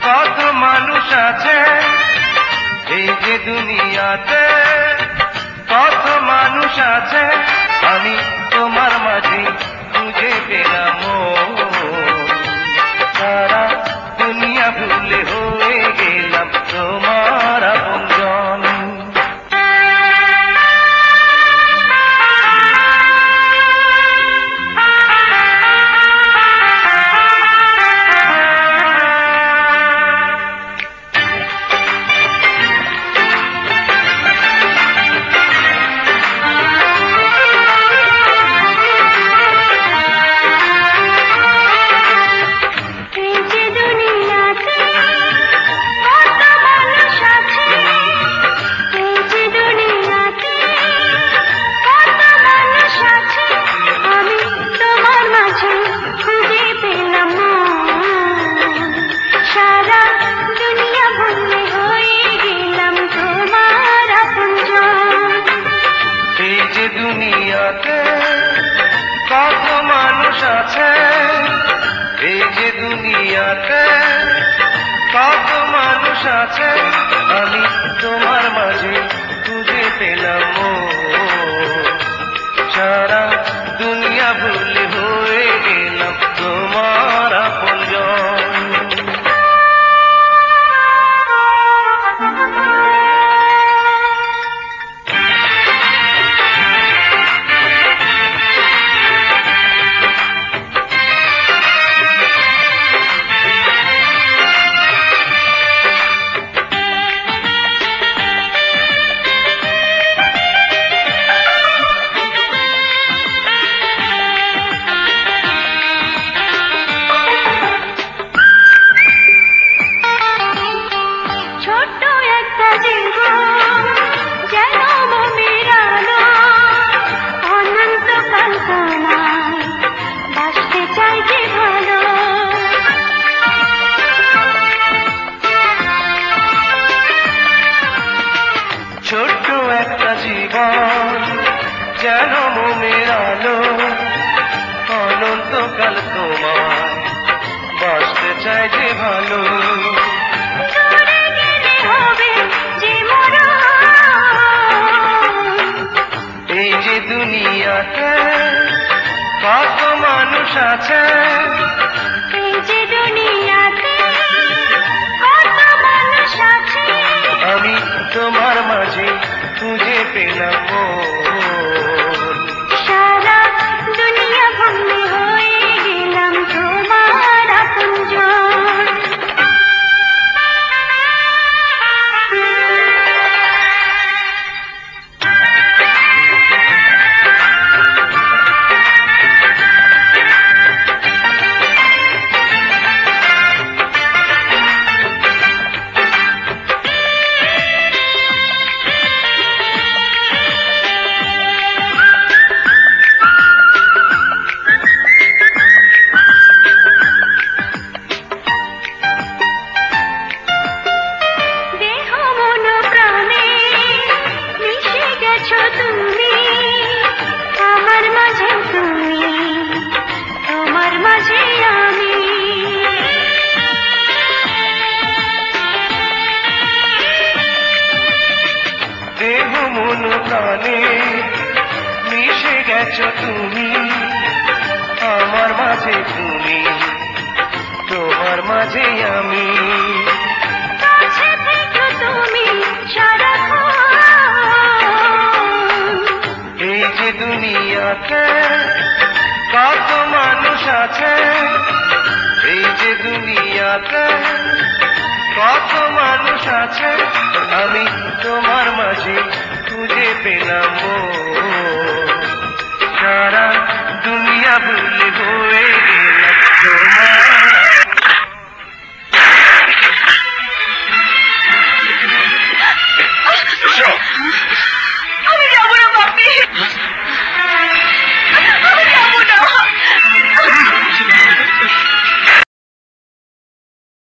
কত মানুষ আছে এই যে দুনিয়াতে, কত মানুষ আছে, আমি তোমার মাঝে খুঁজে পেলাম সারা দুনিয়া ভুলে হয়ে গেলাম তোমার আপনজন। দুনিয়াতে কত মানুষ আছে, এই যে দুনিয়াতে কত মানুষ আছে, আমি তোমার মাঝে খুঁজে পেলাম সারা দুনিয়া ভুলে হয়ে গেলাম তোমার আপনজন। ছোট্ট একটা জীবন যেন মনের আলো, অনন্তকাল তোমায় বাসতে চাই যে ভালো। এই যে দুনিয়াতে কত মানুষ আছে, এই যে দুনিয়াতে কত মানুষ আছে, আমি তোমার মাঝে খুঁজে পেলাম সারা দুনিয়া ভুলে হয়ে গেলাম তোমার আপনজন। দেহ মন প্রাণে মিশে গেছো তুমি, আমার মাঝে তুমি, তোমার মাঝে আমি। এই যে দুনিয়াতে কত মানুষ আছে, এই যে দুনিয়াতে কত মানুষ আছে, আমি তোমার মাঝে খুঁজে পেলাম সারা দুনিয়া ভুলে হয়ে